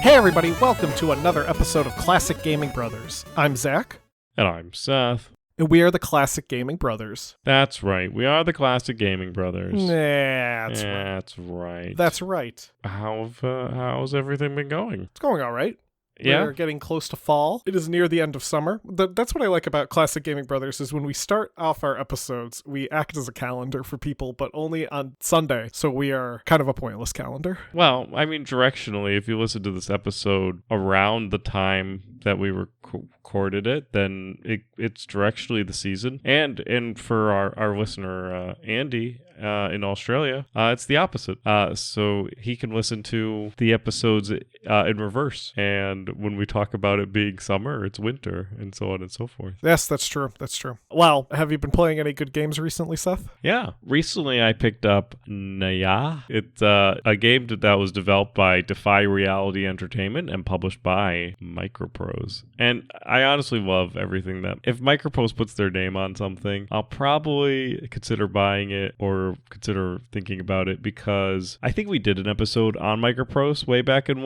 Hey everybody, welcome to another episode of Classic Gaming Brothers. I'm Zach. And I'm Seth. And we are the Classic Gaming Brothers. That's right. We are the Classic Gaming Brothers. That's right. That's right. How's everything been going? It's going all right. Yeah. We're getting close to fall. It is near the end of summer. That's what I like about Classic Gaming Brothers is when we start off our episodes, we act as a calendar for people, but only on Sunday. So we are kind of a pointless calendar. Well, I mean, directionally, if you listen to this episode around the time that we recorded it, then it's directionally the season. And for our listener, Andy, in Australia, it's the opposite. So he can listen to the episodes in reverse. And when we talk about it being summer, it's winter, and so on and so forth. Yes, that's true. That's true. Well, have you been playing any good games recently, Seth? Yeah. Recently, I picked up Naya. It's a game that was developed by Defy Reality Entertainment and published by Microprose. And I honestly love everything that... If Microprose puts their name on something, I'll probably consider buying it or consider thinking about it, because I think we did an episode on Microprose way back in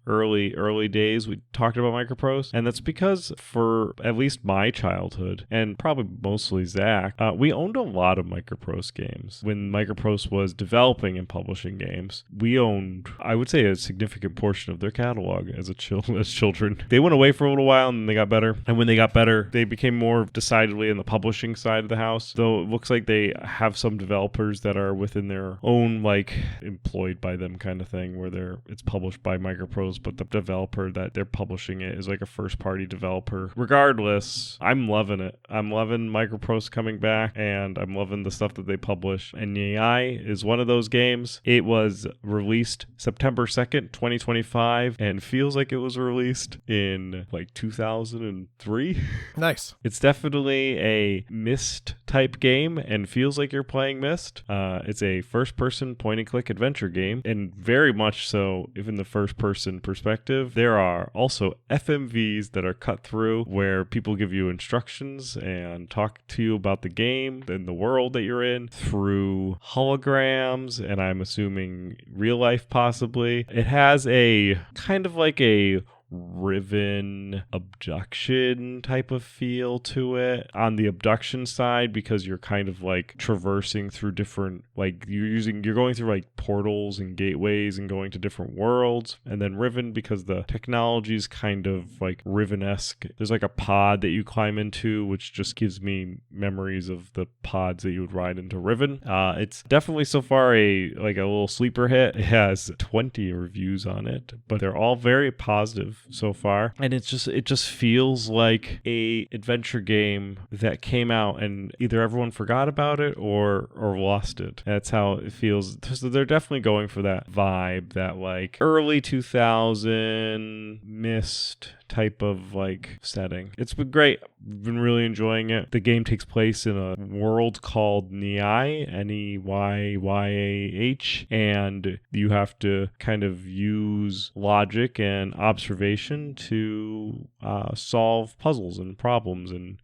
early days. We talked about Microprose, and that's because for at least my childhood, and probably mostly Zach, we owned a lot of Microprose games. When Microprose was developing and publishing games, we owned, I would say, a significant portion of their catalog as children. They went away for a little while, and they got better. And when they got better, they became more decidedly in the publishing side of the house. Though it looks like they have some developers that are within their own, like, employed by them kind of thing, where it's published by Microprose, but the developer that they're publishing it is like a first-party developer. Regardless, I'm loving it. I'm loving Microprose coming back, and I'm loving the stuff that they publish. And AI is one of those games. It was released September 2nd, 2025, and feels like it was released in like 2003. Nice. It's definitely a Myst type game and feels like you're playing Myst. It's a first-person point-and-click adventure game, and very much so, even the first-person perspective. There are also FMVs that are cut through where people give you instructions and talk to you about the game and the world that you're in through holograms, and I'm assuming real life possibly. It has a kind of like a Riven abduction type of feel to it on the abduction side, because you're kind of like traversing through different, like you're going through like portals and gateways and going to different worlds. And then Riven, because the technology is kind of like Riven-esque, there's like a pod that you climb into, which just gives me memories of the pods that you would ride into Riven. It's definitely so far a little sleeper hit. It has 20 reviews on it, but they're all very positive so far, and it just feels like a adventure game that came out and either everyone forgot about it or lost it. That's how it feels. So they're definitely going for that vibe, that like early 2000 Myst type of like setting. It's been great. I've been really enjoying it. The game takes place in a world called Neyah, Neyah, and you have to kind of use logic and observation to solve puzzles and problems and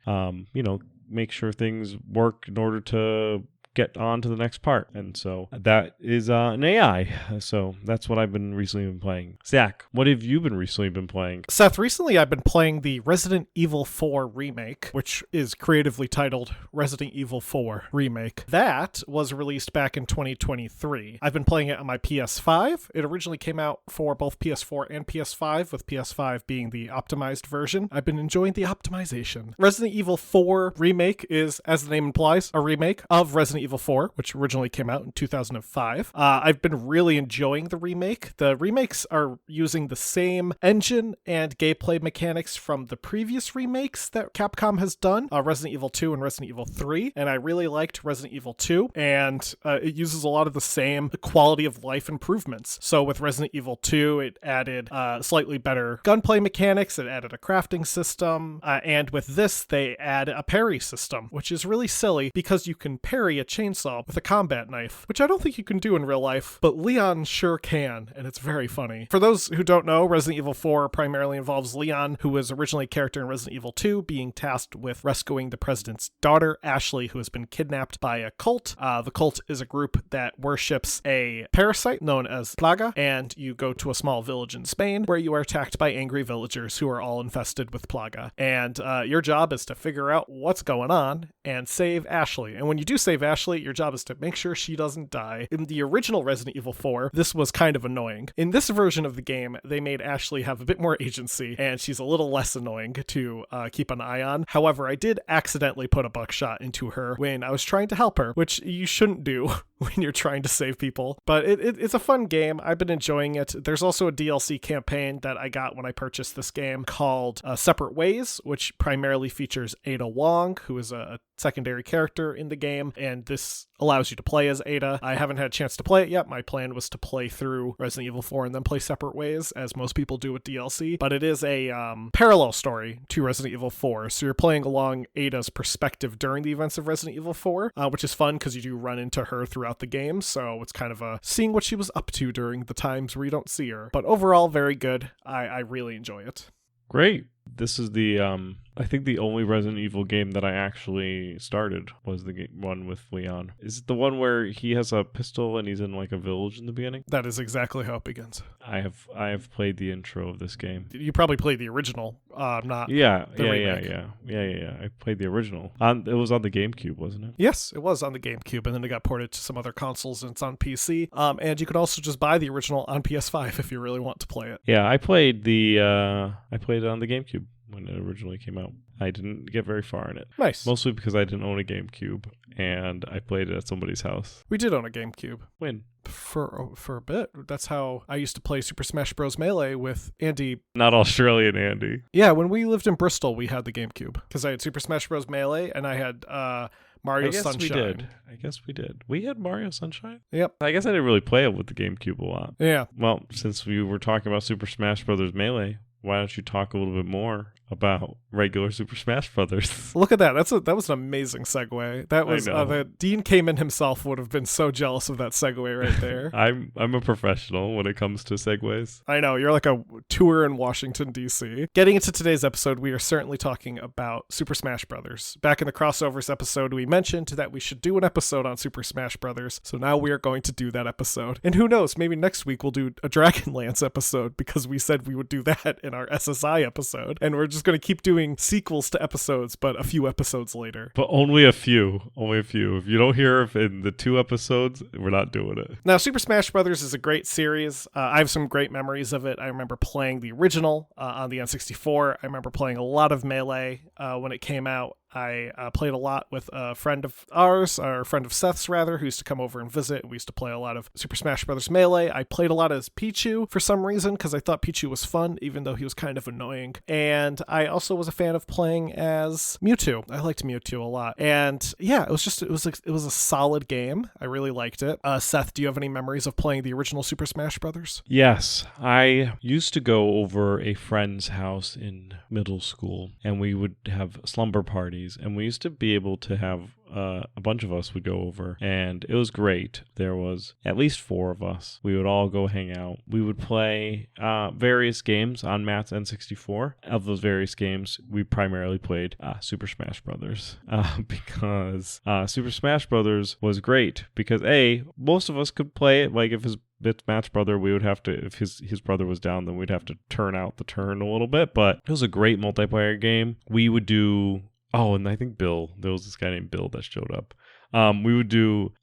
make sure things work in order to get on to the next part. And so that is an AI. So that's what I've been recently playing. Zach, what have you recently been playing? Seth, recently I've been playing the Resident Evil 4 remake, which is creatively titled Resident Evil 4 Remake. That was released back in 2023. I've been playing it on my PS5. It originally came out for both PS4 and PS5, with PS5 being the optimized version. I've been enjoying the optimization. Resident Evil 4 Remake is, as the name implies, a remake of Resident Evil 4, which originally came out in 2005. I've been really enjoying the remake. The remakes are using the same engine and gameplay mechanics from the previous remakes that Capcom has done, Resident Evil 2 and Resident Evil 3, and I really liked Resident Evil 2, and it uses a lot of the same quality of life improvements. So with Resident Evil 2, it added slightly better gunplay mechanics, it added a crafting system, and with this, they add a parry system, which is really silly because you can parry a chainsaw with a combat knife, which I don't think you can do in real life, but Leon sure can, and it's very funny. For those who don't know, Resident Evil 4 primarily involves Leon, who was originally a character in Resident Evil 2, being tasked with rescuing the president's daughter, Ashley, who has been kidnapped by a cult. The cult is a group that worships a parasite known as Plaga, and you go to a small village in Spain where you are attacked by angry villagers who are all infested with Plaga. And your job is to figure out what's going on and save Ashley. And when you do save Ashley, your job is to make sure she doesn't die. In the original Resident Evil 4, this was kind of annoying. In this version of the game, they made Ashley have a bit more agency, and she's a little less annoying to keep an eye on. However, I did accidentally put a buckshot into her when I was trying to help her, which you shouldn't do when you're trying to save people. But it's a fun game. I've been enjoying it. There's also a DLC campaign that I got when I purchased this game called Separate Ways, which primarily features Ada Wong, who is a secondary character in the game, and this allows you to play as Ada. I haven't had a chance to play it yet. My plan was to play through Resident Evil 4 and then play Separate Ways, as most people do with DLC, but it is a parallel story to Resident Evil 4, so you're playing along Ada's perspective during the events of Resident Evil 4, which is fun because you do run into her throughout the game, so it's kind of seeing what she was up to during the times where you don't see her. But overall, very good. I really enjoy it. Great. This is the I think the only Resident Evil game that I actually started was the one with Leon. Is it the one where he has a pistol and he's in like a village in the beginning? That is exactly how it begins. I have played the intro of this game. You probably played the original, not yeah. remake. I played the original. It was on the GameCube, wasn't it? Yes, it was on the GameCube, and then it got ported to some other consoles, and it's on PC. And you could also just buy the original on PS5 if you really want to play it. Yeah, I played it on the GameCube when it originally came out. I didn't get very far in it. Nice. Mostly because I didn't own a GameCube, and I played it at somebody's house. We did own a GameCube. When? For a bit. That's how I used to play Super Smash Bros. Melee with Andy. Not Australian Andy. Yeah, when we lived in Bristol, we had the GameCube. Because I had Super Smash Bros. Melee, and I had Mario Sunshine. I guess we did. We had Mario Sunshine? Yep. I guess I didn't really play it with the GameCube a lot. Yeah. Well, since we were talking about Super Smash Bros. Melee, why don't you talk a little bit more about regular Super Smash Brothers? Look at that. That was an amazing segue. That was Dean Kamen himself would have been so jealous of that segue right there. I'm a professional when it comes to segues. I know, you're like a tour in Washington, D.C. Getting into today's episode, we are certainly talking about Super Smash Brothers. Back in the Crossovers episode, we mentioned that we should do an episode on Super Smash Brothers, so now we are going to do that episode. And who knows, maybe next week we'll do a Dragonlance episode, because we said we would do that in our SSI episode, and we're just going to keep doing sequels to episodes, but a few episodes later. But only a few. If you don't hear it in the 2 episodes, we're not doing it. Now, Super Smash Brothers is a great series. I have some great memories of it. I remember playing the original on the N64. I remember playing a lot of Melee when it came out. I played a lot with a friend of ours, or a friend of Seth's rather, who used to come over and visit. We used to play a lot of Super Smash Bros. Melee. I played a lot as Pichu for some reason, because I thought Pichu was fun, even though he was kind of annoying. And I also was a fan of playing as Mewtwo. I liked Mewtwo a lot. And yeah, it was a solid game. I really liked it. Seth, do you have any memories of playing the original Super Smash Brothers? Yes, I used to go over a friend's house in middle school, and we would have slumber parties. And we used to be able to have a bunch of us would go over, and it was great. There was at least 4 of us. We would all go hang out. We would play various games on Matt's N64. Of those various games, we primarily played Super Smash Brothers because Super Smash Brothers was great because most of us could play it. Like if Matt's brother, we would have to, if his brother was down, then we'd have to turn out the turn a little bit. But it was a great multiplayer game. We would do. Oh, and I think there was this guy named Bill that showed up. We would do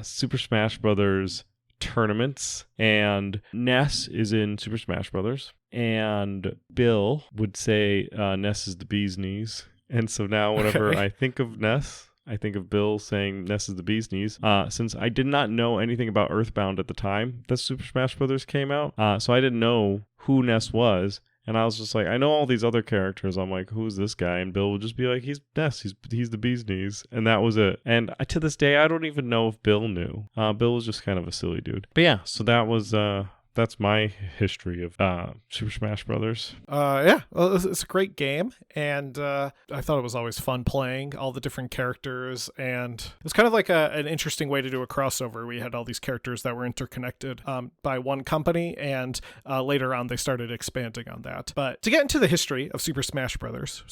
Super Smash Brothers tournaments, and Ness is in Super Smash Brothers, and Bill would say Ness is the bee's knees. And so now whenever I think of Ness, I think of Bill saying Ness is the bee's knees, since I did not know anything about Earthbound at the time that Super Smash Bros. Came out. So I didn't know who Ness was. And I was just like, I know all these other characters. I'm like, who's this guy? And Bill would just be like, he's Ness. He's the bee's knees. And that was it. And to this day, I don't even know if Bill knew. Bill was just kind of a silly dude. But yeah, so that was... that's my history of Super Smash Brothers. Yeah, well, it's a great game, and I thought it was always fun playing all the different characters, and it was kind of like an interesting way to do a crossover. We had all these characters that were interconnected by one company, and later on they started expanding on that. But to get into the history of Super Smash Brothers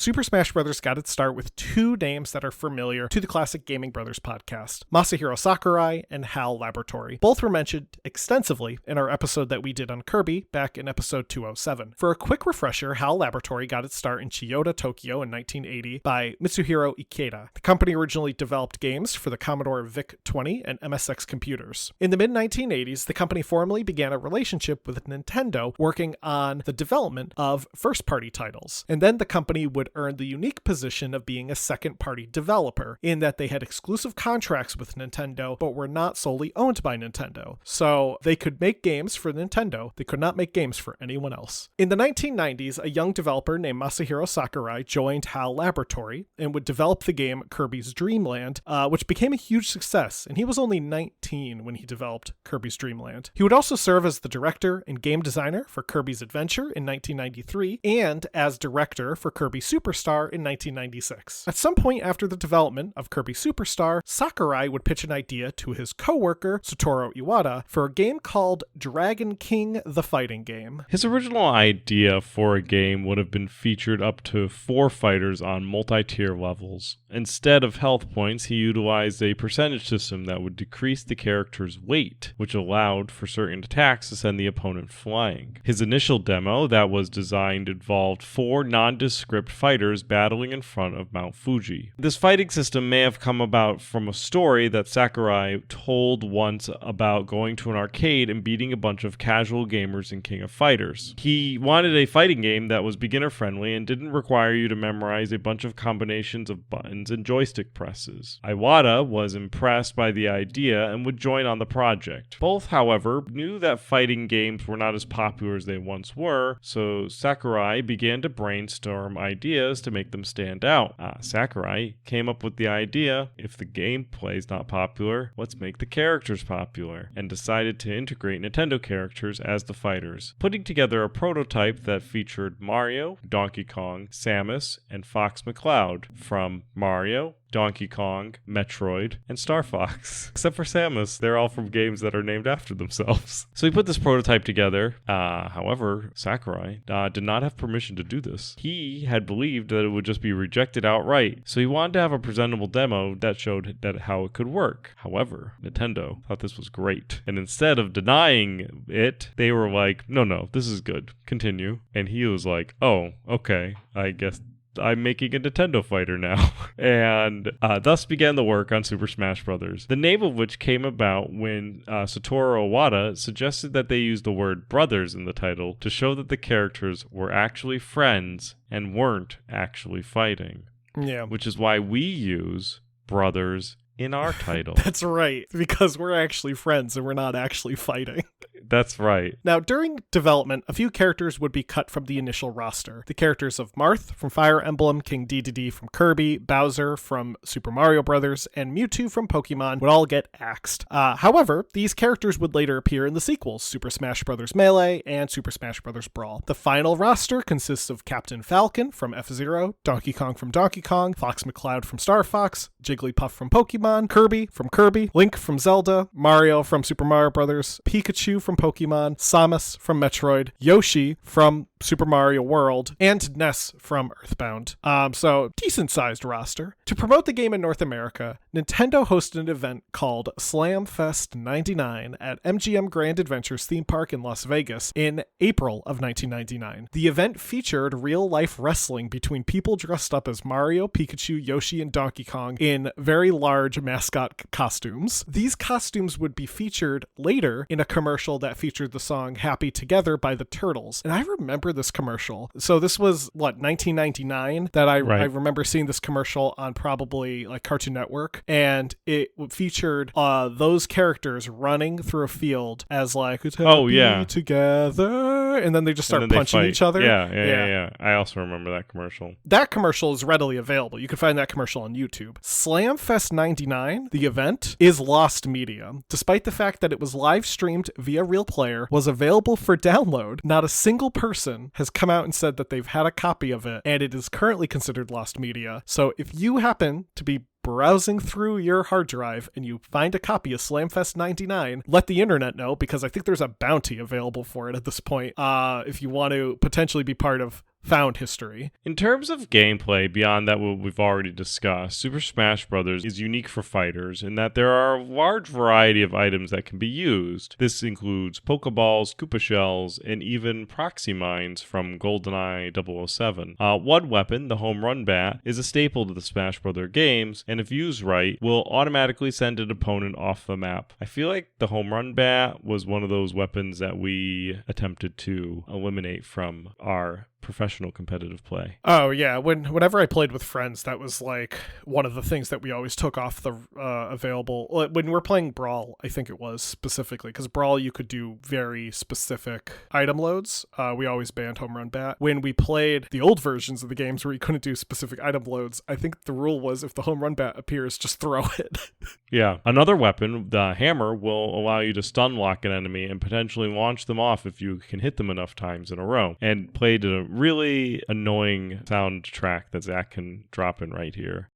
got its start with two names that are familiar to the Classic Gaming Brothers podcast, Masahiro Sakurai and HAL Laboratory. Both were mentioned extensively in our episode that we did on Kirby back in episode 207. For a quick refresher, HAL Laboratory got its start in Chiyoda, Tokyo in 1980 by Mitsuhiro Ikeda. The company originally developed games for the Commodore VIC-20 and MSX computers. In the mid-1980s, the company formally began a relationship with Nintendo, working on the development of first-party titles. And then the company would earn the unique position of being a second-party developer, in that they had exclusive contracts with Nintendo, but were not solely owned by Nintendo. So they could make games for Nintendo, they could not make games for anyone else. In the 1990s, a young developer named Masahiro Sakurai joined HAL Laboratory and would develop the game Kirby's Dream Land, which became a huge success, and he was only 19 when he developed Kirby's Dream Land. He would also serve as the director and game designer for Kirby's Adventure in 1993, and as director for Kirby Superstar in 1996. At some point after the development of Kirby Superstar, Sakurai would pitch an idea to his co-worker, Satoru Iwata, for a game called Dragon King the Fighting Game. His original idea for a game would have been featured up to 4 fighters on multi-tier levels. Instead of health points, he utilized a percentage system that would decrease the character's weight, which allowed for certain attacks to send the opponent flying. His initial demo that was designed involved 4 nondescript fighters battling in front of Mount Fuji. This fighting system may have come about from a story that Sakurai told once about going to an arcade and beating a bunch of casual gamers in King of Fighters. He wanted a fighting game that was beginner friendly and didn't require you to memorize a bunch of combinations of buttons and joystick presses. Iwata was impressed by the idea and would join on the project. Both, however, knew that fighting games were not as popular as they once were, so Sakurai began to brainstorm ideas to make them stand out. Sakurai came up with the idea, if the gameplay is not popular, let's make the characters popular, and decided to integrate Nintendo characters as the fighters, putting together a prototype that featured Mario, Donkey Kong, Samus, and Fox McCloud from Mario, Donkey Kong, Metroid, and Star Fox. Except for Samus, they're all from games that are named after themselves. So he put this prototype together. However, Sakurai did not have permission to do this. He had believed that it would just be rejected outright, so he wanted to have a presentable demo that showed that how it could work. However, Nintendo thought this was great, and instead of denying it, they were like, no, this is good. Continue. And he was like, oh, okay, I guess I'm making a Nintendo fighter now. And thus began the work on Super Smash Bros., the name of which came about when Satoru Iwata suggested that they use the word brothers in the title to show that the characters were actually friends and weren't actually fighting. Yeah. Which is why we use brothers in our title. That's right, because we're actually friends and we're not actually fighting. That's right. Now, during development, a few characters would be cut from the initial roster. The characters of Marth from Fire Emblem, King Dedede from Kirby, Bowser from Super Mario Bros., and Mewtwo from Pokemon would all get axed. However, these characters would later appear in the sequels, Super Smash Bros. Melee and Super Smash Bros. Brawl. The final roster consists of Captain Falcon from F-Zero, Donkey Kong from Donkey Kong, Fox McCloud from Star Fox, Jigglypuff from Pokemon, Kirby from Kirby, Link from Zelda, Mario from Super Mario Bros., Pikachu from Pokemon, Samus from Metroid, Yoshi from Super Mario World, and Ness from Earthbound. So, decent-sized roster. To promote the game in North America, Nintendo hosted an event called Slam Fest 99 at MGM Grand Adventures theme park in Las Vegas in April of 1999. The event featured real-life wrestling between people dressed up as Mario, Pikachu, Yoshi, and Donkey Kong in very large mascot costumes. These costumes would be featured later in a commercial that featured the song Happy Together by the Turtles. And I remember remember this commercial. So this was, 1999 that I Right. remember seeing this commercial on probably like Cartoon Network. And it featured those characters running through a field as like, it's happy together. And then they just start punching each other. Yeah. I also remember that commercial. That commercial is readily available. You can find that commercial on YouTube. Slamfest 99, the event, is lost media. Despite the fact that it was live streamed via Real Player, was available for download, not a single person has come out and said that they've had a copy of it, and it is currently considered lost media. So if you happen to be browsing through your hard drive and you find a copy of Slamfest 99, let the internet know, because I think there's a bounty available for it at this point, if you want to potentially be part of found history. In terms of gameplay, beyond that what we've already discussed, Super Smash Bros. Is unique for fighters in that there are a large variety of items that can be used. This includes Pokeballs, Koopa Shells, and even proxy mines from GoldenEye 007. One weapon, the Home Run Bat, is a staple to the Smash Bros. Games, and if used right, will automatically send an opponent off the map. I feel like the Home Run Bat was one of those weapons that we attempted to eliminate from our professional competitive play. Oh yeah, whenever I played with friends, that was like one of the things that we always took off the available when we're playing Brawl. I think it was specifically because Brawl you could do very specific item loads. We always banned Home Run Bat. When we played the old versions of the games where you couldn't do specific item loads, I think the rule was if the Home Run Bat appears, just throw it. Yeah, another weapon, the hammer, will allow you to stun lock an enemy and potentially launch them off if you can hit them enough times in a row. And played a really annoying soundtrack that Zach can drop in right here.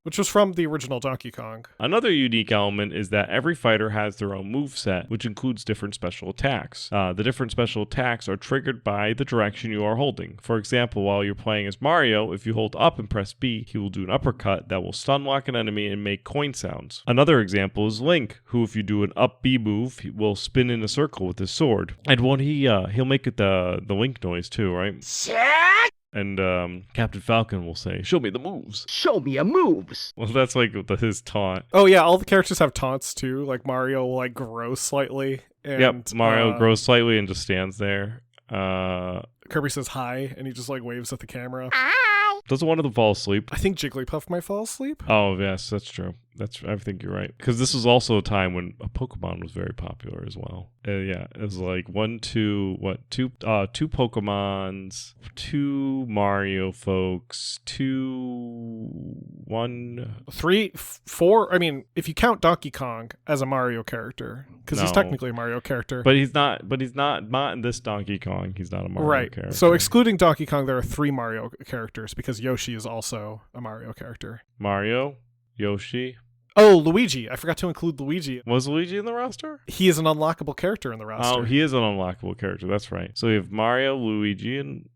Which was from the original Donkey Kong. Another unique element is that every fighter has their own moveset, which includes different special attacks. The different special attacks are triggered by the direction you are holding. For example, while you're playing as Mario, if you hold up and press B, he will do an uppercut that will stun lock an enemy and make coin sounds. Another example is Link, who if you do an up B move, he will spin in a circle with his sword. And when he'll make it the Link noise too, right? And Captain Falcon will say, "Show me the moves." Show me your moves. Well, that's like his taunt. Oh yeah, all the characters have taunts too. Like Mario will like grow slightly. And, yep, Mario grows slightly and just stands there. Kirby says hi, and he just like waves at the camera. Doesn't one of them fall asleep? I think Jigglypuff might fall asleep. Oh yes, that's true. I think you're right. Because this was also a time when a Pokemon was very popular as well. Yeah, it was like two Pokemons, 2 Mario folks, 3, 4. I mean, if you count Donkey Kong as a Mario character, because he's technically a Mario character. But he's not in this Donkey Kong. He's not a Mario character. So excluding Donkey Kong, there are 3 Mario characters because Yoshi is also a Mario character. Mario, Yoshi. Oh, Luigi. I forgot to include Luigi. Was Luigi in the roster? He is an unlockable character in the roster. Oh, he is an unlockable character. That's right. So we have Mario, Luigi, and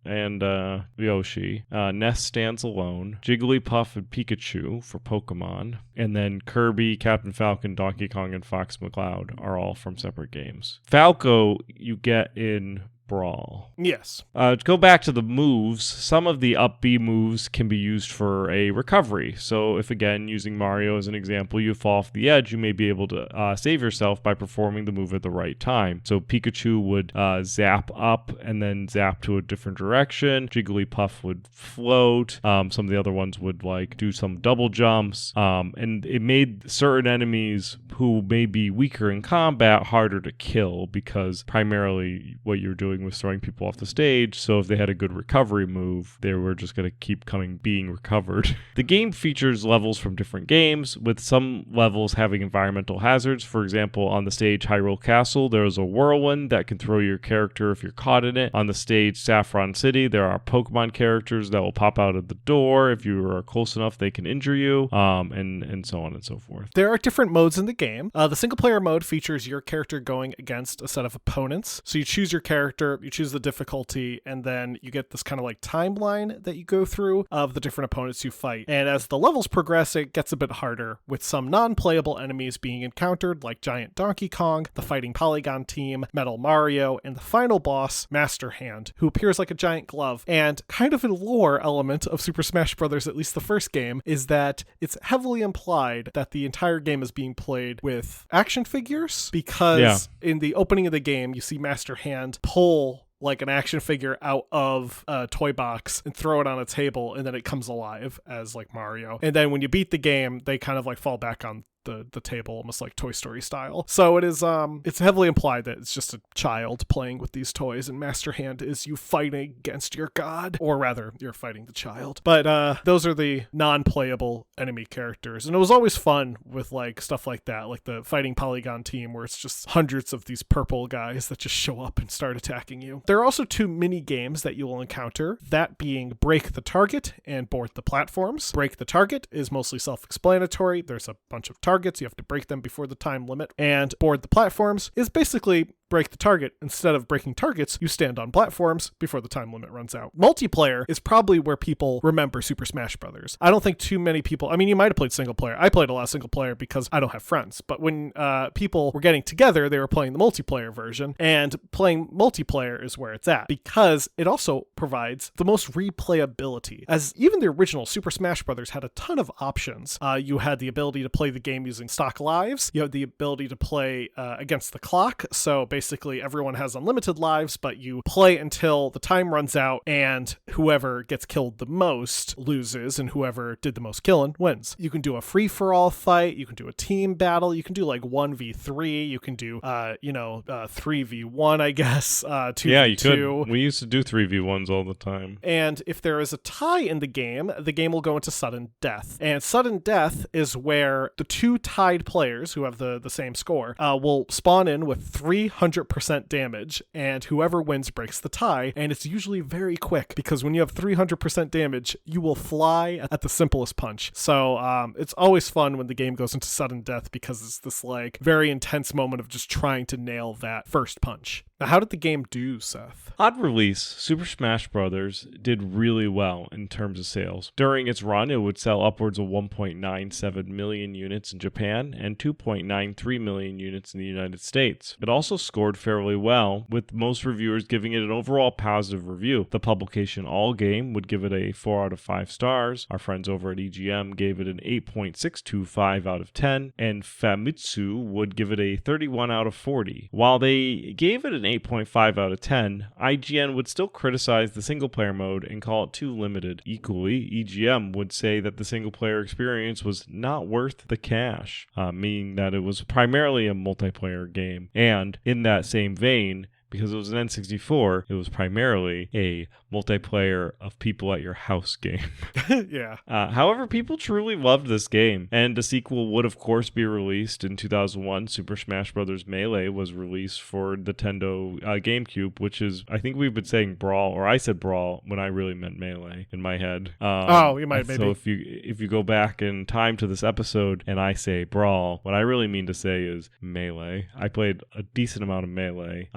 Yoshi. Ness stands alone. Jigglypuff and Pikachu for Pokemon. And then Kirby, Captain Falcon, Donkey Kong, and Fox McCloud are all from separate games. Falco you get in Brawl. Yes. To go back to the moves, some of the up B moves can be used for a recovery. So if, again, using Mario as an example, you fall off the edge, you may be able to save yourself by performing the move at the right time. So Pikachu would zap up and then zap to a different direction. Jigglypuff would float. Some of the other ones would like do some double jumps. And it made certain enemies who may be weaker in combat harder to kill because primarily what you're doing was throwing people off the stage, so if they had a good recovery move, they were just going to keep being recovered. The game features levels from different games, with some levels having environmental hazards. For example, on the stage Hyrule Castle, there is a whirlwind that can throw your character if you're caught in it. On the stage Saffron City, there are Pokemon characters that will pop out of the door. If you are close enough, they can injure you, and so on and so forth. There are different modes in the game. The single-player mode features your character going against a set of opponents. So you choose your character character, you choose the difficulty, and then you get this kind of like timeline that you go through of the different opponents you fight. And as the levels progress, it gets a bit harder, with some non-playable enemies being encountered, like Giant Donkey Kong, the Fighting Polygon Team, Metal Mario, and the final boss, Master Hand, who appears like a giant glove. And kind of a lore element of Super Smash Bros., at least the first game, is that it's heavily implied that the entire game is being played with action figures, because in the opening of the game, you see Master Hand pull like an action figure out of a toy box and throw it on a table, and then it comes alive as like Mario. And then when you beat the game, they kind of like fall back on the table, almost like Toy Story style. So it is it's heavily implied that it's just a child playing with these toys, and Master Hand is you fighting against your god, or rather you're fighting the child. But those are the non-playable enemy characters, and it was always fun with like stuff like that, like the Fighting Polygon Team, where it's just hundreds of these purple guys that just show up and start attacking you. There are also 2 mini games that you will encounter, that being Break the Target and Board the Platforms. Break the Target is mostly self-explanatory. There's a bunch of targets. You have to break them before the time limit. And Board the Platforms is basically break the target. Instead of breaking targets, you stand on platforms before the time limit runs out. Multiplayer is probably where people remember Super Smash Brothers. I don't think too many people, I mean, you might have played single player. I played a lot of single player because I don't have friends. But when people were getting together, they were playing the multiplayer version. And playing multiplayer is where it's at, because it also provides the most replayability. As even the original Super Smash Brothers had a ton of options. You had the ability to play the game using stock lives. You have the ability to play against the clock. So basically everyone has unlimited lives, but you play until the time runs out, and whoever gets killed the most loses, and whoever did the most killing wins. You can do a free-for-all fight, you can do a team battle, you can do like 1v3, you can do 3v1, I guess, 2v2. Yeah, you could. We used to do 3v1s all the time. And if there is a tie in the game will go into sudden death. And sudden death is where the 2 tied players who have the same score will spawn in with 300% damage, and whoever wins breaks the tie. And it's usually very quick, because when you have 300% damage, you will fly at the simplest punch. So it's always fun when the game goes into sudden death, because it's this like very intense moment of just trying to nail that first punch. Now, how did the game do, Seth? On release, Super Smash Bros. Did really well in terms of sales. During its run, it would sell upwards of 1.97 million units in Japan and 2.93 million units in the United States. It also scored fairly well, with most reviewers giving it an overall positive review. The publication All Game would give it a 4 out of 5 stars. Our friends over at EGM gave it an 8.625 out of 10, and Famitsu would give it a 31 out of 40. While they gave it an 8.5 out of 10, IGN would still criticize the single-player mode and call it too limited. Equally, EGM would say that the single-player experience was not worth the cash, meaning that it was primarily a multiplayer game. And in that same vein, because it was an N64, it was primarily a multiplayer of people at your house game. Yeah. However, people truly loved this game, and a sequel would of course be released in 2001. Super Smash Bros. Melee was released for Nintendo GameCube, which is, I think we've been saying Brawl, or I said Brawl when I really meant Melee in my head. You might, maybe. So if you go back in time to this episode and I say Brawl, what I really mean to say is Melee. I played a decent amount of Melee.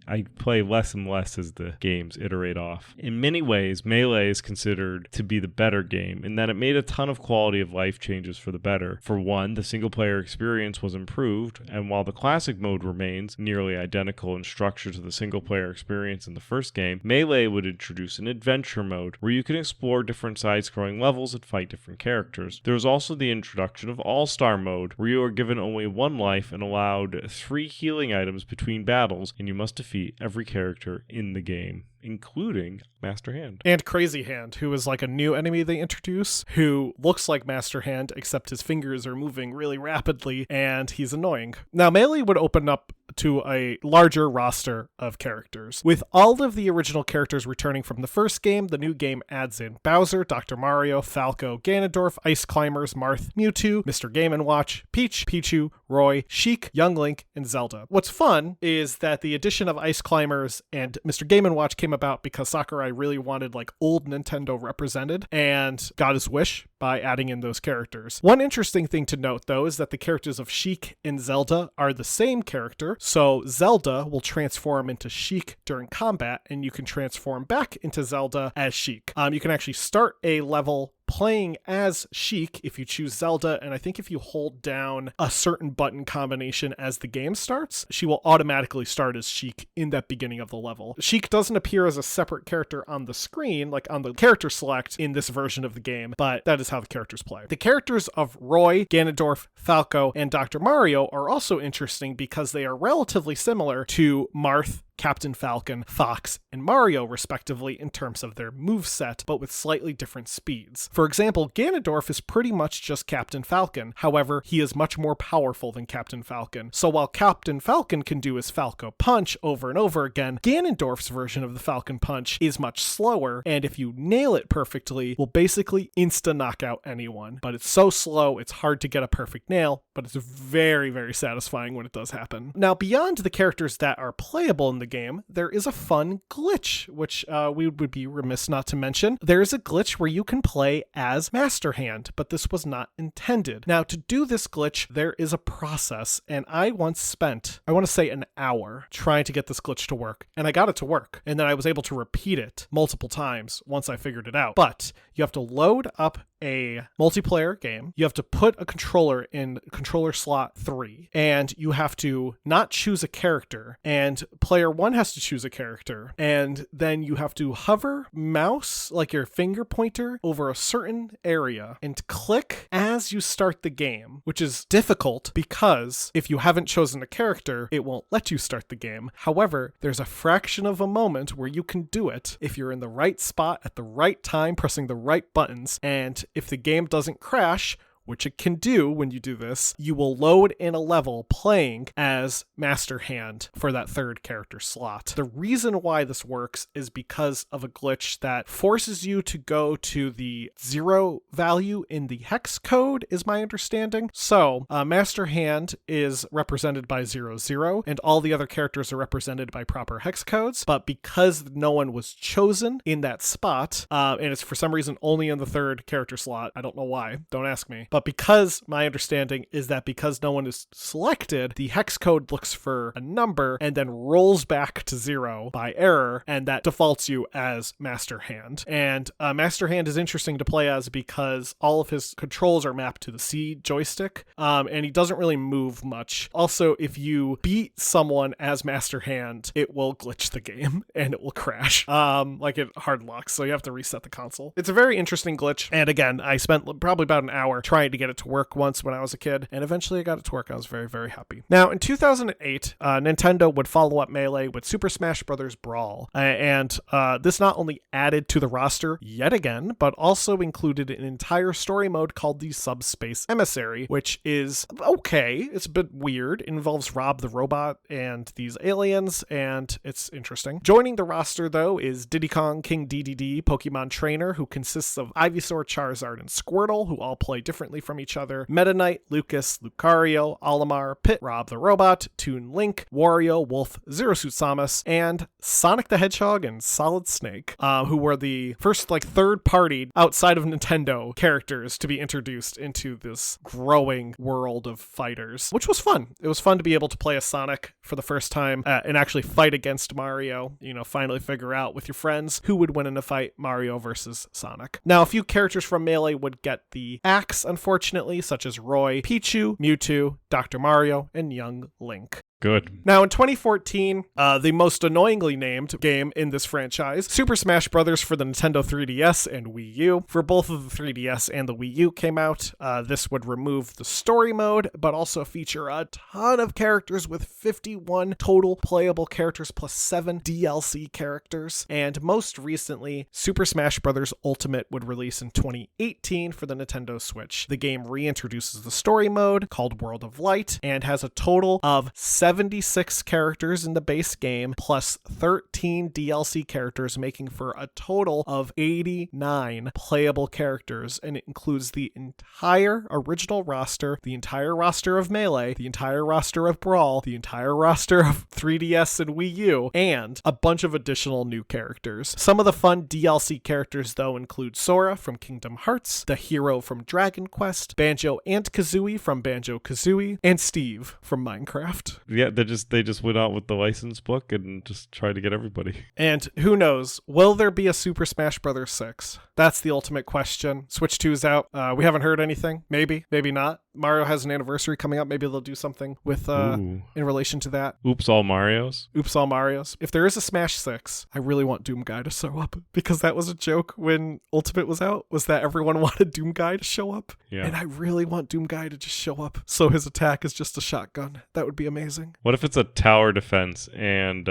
I play less and less as the games iterate off. In many ways, Melee is considered to be the better game in that it made a ton of quality of life changes for the better. For one, the single-player experience was improved, and while the classic mode remains nearly identical in structure to the single-player experience in the first game, Melee would introduce an adventure mode where you can explore different side-scrolling levels and fight different characters. There was also the introduction of All-Star mode, where you are given only 1 life and allowed 3 healing items between battles, and you must defeat every character in the game, including Master Hand. And Crazy Hand, who is like a new enemy they introduce, who looks like Master Hand, except his fingers are moving really rapidly, and he's annoying. Now, Melee would open up to a larger roster of characters. With all of the original characters returning from the first game, the new game adds in Bowser, Dr. Mario, Falco, Ganondorf, Ice Climbers, Marth, Mewtwo, Mr. Game & Watch, Peach, Pichu, Roy, Sheik, Young Link, and Zelda. What's fun is that the addition of Ice Climbers and Mr. Game & Watch came about because Sakurai really wanted like old Nintendo represented and got his wish by adding in those characters. One interesting thing to note, though, is that the characters of Sheik and Zelda are the same character, So Zelda will transform into Sheik during combat, and you can transform back into Zelda as Sheik. You can actually start a level playing as Sheik if you choose Zelda, and I think if you hold down a certain button combination as the game starts, she will automatically start as Sheik in that beginning of the level. Sheik doesn't appear as a separate character on the screen, like on the character select in this version of the game, but that is how the characters play. The characters of Roy, Ganondorf, Falco, and Dr. Mario are also interesting because they are relatively similar to Marth, Captain Falcon, Fox, and Mario, respectively, in terms of their moveset, but with slightly different speeds. For example, Ganondorf is pretty much just Captain Falcon. However, he is much more powerful than Captain Falcon. So while Captain Falcon can do his Falco Punch over and over again, Ganondorf's version of the Falcon Punch is much slower, and if you nail it perfectly, will basically insta-knock out anyone. But it's so slow, it's hard to get a perfect nail, but it's very, very satisfying when it does happen. Now, beyond the characters that are playable in the game, there is a fun glitch, which we would be remiss not to mention. There is a glitch where you can play as Master Hand, but this was not intended. Now, to do this glitch, there is a process, and I once spent, I want to say, an hour trying to get this glitch to work, and I got it to work, and then I was able to repeat it multiple times once I figured it out. But you have to load up a multiplayer game, you have to put a controller in controller slot 3, and you have to not choose a character, and player 1 has to choose a character, and then you have to hover mouse, like your finger pointer, over a certain area and click as you start the game, which is difficult because if you haven't chosen a character, it won't let you start the game. However, there's a fraction of a moment where you can do it if you're in the right spot at the right time, pressing the right buttons, and if the game doesn't crash, which it can do when you do this, you will load in a level playing as Master Hand for that third character slot. The reason why this works is because of a glitch that forces you to go to the 0 value in the hex code, is my understanding. So, Master Hand is represented by 00, and all the other characters are represented by proper hex codes, but because no one was chosen in that spot, and it's for some reason only in the third character slot, I don't know why, don't ask me, but because my understanding is that because no one is selected, the hex code looks for a number and then rolls back to 0 by error, and that defaults you as Master Hand. And Master Hand is interesting to play as because all of his controls are mapped to the C joystick, and he doesn't really move much. Also, if you beat someone as Master Hand, it will glitch the game and it will crash, like it hard locks, so you have to reset the console. It's a very interesting glitch, and again, I spent probably about an hour trying to get it to work once when I was a kid, and eventually I got it to work. I was very, very happy. Now, in 2008, Nintendo would follow up Melee with Super Smash Bros. Brawl, and this not only added to the roster yet again, but also included an entire story mode called the Subspace Emissary, which is okay. It's a bit weird. It involves Rob the Robot and these aliens, and it's interesting. Joining the roster, though, is Diddy Kong King DDD Pokemon Trainer, who consists of Ivysaur, Charizard, and Squirtle, who all play differently from each other, Meta Knight, Lucas, Lucario, Olimar, Pit, Rob the Robot, Toon Link, Wario, Wolf, Zero Suit Samus, and Sonic the Hedgehog and Solid Snake, who were the first third party outside of Nintendo characters to be introduced into this growing world of fighters, which was fun. It was fun to be able to play as Sonic for the first time and actually fight against Mario, finally figure out with your friends who would win in a fight, Mario versus Sonic. Now, a few characters from Melee would get the axe, unfortunately, such as Roy, Pichu, Mewtwo, Dr. Mario, and Young Link. Good. Now, in 2014, the most annoyingly named game in this franchise, Super Smash Bros. For the Nintendo 3DS and Wii U. For both of the 3DS and the Wii U came out. This would remove the story mode, but also feature a ton of characters with 51 total playable characters plus 7 DLC characters. And most recently, Super Smash Bros. Ultimate would release in 2018 for the Nintendo Switch. The game reintroduces the story mode called World of Light and has a total of 76 characters in the base game, plus 13 DLC characters, making for a total of 89 playable characters, and it includes the entire original roster, the entire roster of Melee, the entire roster of Brawl, the entire roster of 3DS and Wii U, and a bunch of additional new characters. Some of the fun DLC characters, though, include Sora from Kingdom Hearts, the hero from Dragon Quest, Banjo and Kazooie from Banjo-Kazooie, and Steve from Minecraft. Yeah, they just went out with the license book and just tried to get everybody. And who knows, will there be a Super Smash Bros. 6? That's the ultimate question. Switch 2's out. We haven't heard anything. Maybe not. Mario has an anniversary coming up. Maybe they'll do something with in relation to that. Oops, all Marios. Oops, all Marios. If there is a Smash 6, I really want Doom Guy to show up, because that was a joke when Ultimate was out, was that everyone wanted Doom Guy to show up. Yeah. And I really want Doom Guy to just show up, so his attack is just a shotgun. That would be amazing. What if it's a tower defense and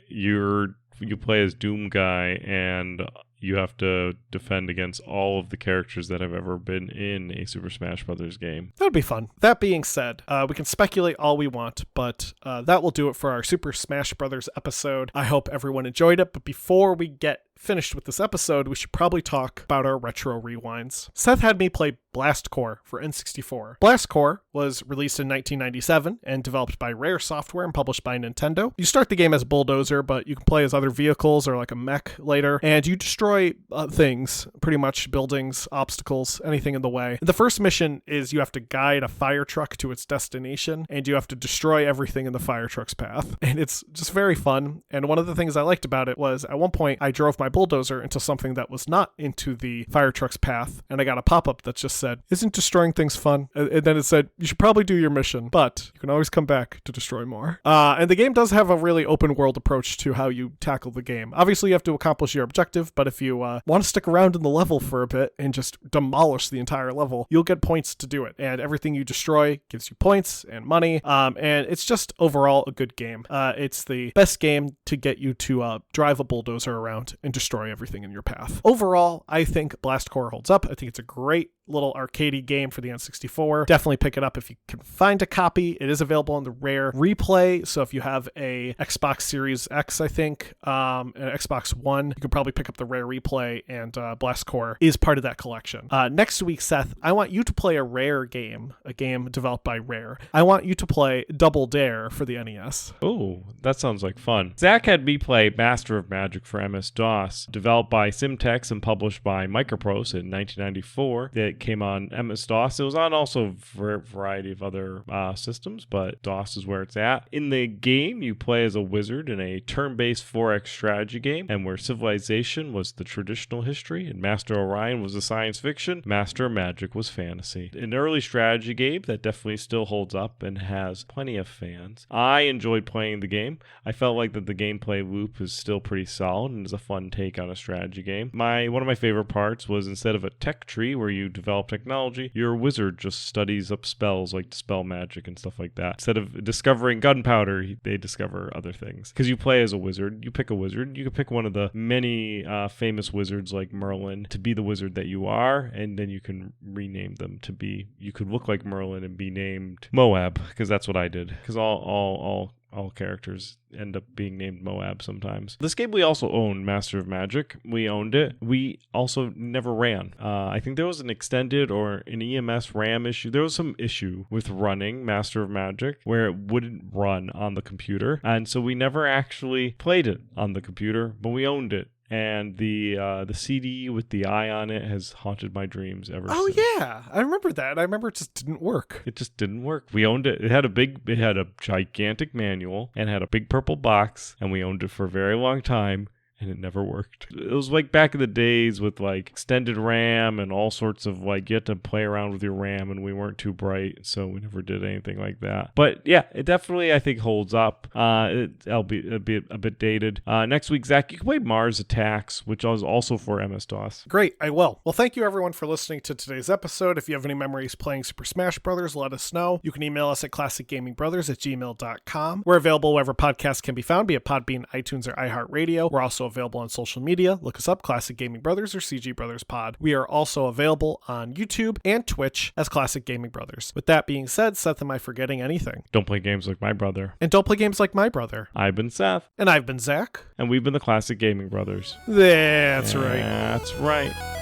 you play as Doom Guy and you have to defend against all of the characters that have ever been in a Super Smash Bros. Game? That would be fun. That being said, we can speculate all we want, but that will do it for our Super Smash Bros. Episode. I hope everyone enjoyed it, but before we get finished with this episode, we should probably talk about our retro rewinds. Seth had me play Blast Corps for N64. Blast Corps was released in 1997 and developed by Rare Software and published by Nintendo. You start the game as Bulldozer, but you can play as other vehicles or like a mech later, and you destroy things, pretty much buildings, obstacles, anything in the way. The first mission is you have to guide a fire truck to its destination, and you have to destroy everything in the fire truck's path. And it's just very fun, and one of the things I liked about it was at one point I drove my bulldozer into something that was not into the fire truck's path, and I got a pop-up that just said, "Isn't destroying things fun?" And then it said, "You should probably do your mission, but you can always come back to destroy more." And the game does have a really open world approach to how you tackle the game. Obviously you have to accomplish your objective, but if you want to stick around in the level for a bit and just demolish the entire level, you'll get points to do it, and everything you destroy gives you points and money, and it's just overall a good game. It's the best game to get you to drive a bulldozer around and destroy everything in your path. Overall, I think Blast Corps holds up. I think it's a great little arcadey game for the N64. Definitely pick it up if you can find a copy. It is available on the Rare Replay, so if you have a Xbox Series X, I think, an Xbox One, you can probably pick up the Rare Replay, and Blast Corps is part of that collection. Next week, Seth, I want you to play a Rare game, a game developed by Rare. I want you to play Double Dare for the NES. Oh, that sounds like fun. Zach had me play Master of Magic for MS-DOS, developed by Simtex and published by Microprose in 1994. It came on MS-DOS. It was on also for a variety of other systems, but DOS is where it's at. In the game, you play as a wizard in a turn-based 4X strategy game, and where Civilization was the traditional history, and Master Orion was the science fiction, Master of Magic was fantasy. An early strategy game that definitely still holds up and has plenty of fans. I enjoyed playing the game. I felt like that the gameplay loop is still pretty solid and is a fun take on a strategy game. One of my favorite parts was, instead of a tech tree where you develop technology, your wizard just studies up spells like dispel magic and stuff like that. Instead of discovering gunpowder, they discover other things. Because you play as a wizard, you pick a wizard, you can pick one of the many famous wizards like Merlin to be the wizard that you are, and then you can rename them to be, you could look like Merlin and be named Moab, because that's what I did. Because all characters end up being named Moab sometimes. This game we also owned, Master of Magic. We owned it. We also never ran. I think there was an extended or an EMS RAM issue. There was some issue with running Master of Magic where it wouldn't run on the computer. And so we never actually played it on the computer, but we owned it. And the CD with the eye on it has haunted my dreams ever since. Oh yeah, I remember that. I remember it just didn't work. It just didn't work. We owned it. It had a gigantic manual and had a big purple box, and we owned it for a very long time. And it never worked. It was like back in the days with like extended RAM and all sorts of like, you had to play around with your RAM, and we weren't too bright, so we never did anything like that. But yeah, it definitely, I think, holds up. It'll be a bit dated. Next week, Zach, you can play Mars Attacks, which was also for MS-DOS. Great, I will. Well, thank you everyone for listening to today's episode. If you have any memories playing Super Smash Bros., let us know. You can email us at classicgamingbrothers@gmail.com. We're available wherever podcasts can be found, be it Podbean, iTunes, or iHeartRadio. We're also available on social media. Look us up, Classic Gaming Brothers or CG Brothers Pod. We are also available on YouTube and Twitch as Classic Gaming Brothers. With that being said, Seth, am I forgetting anything? Don't play games like my brother. And don't play games like my brother. I've been Seth. And I've been Zach. And we've been the Classic Gaming Brothers. That's right. That's right.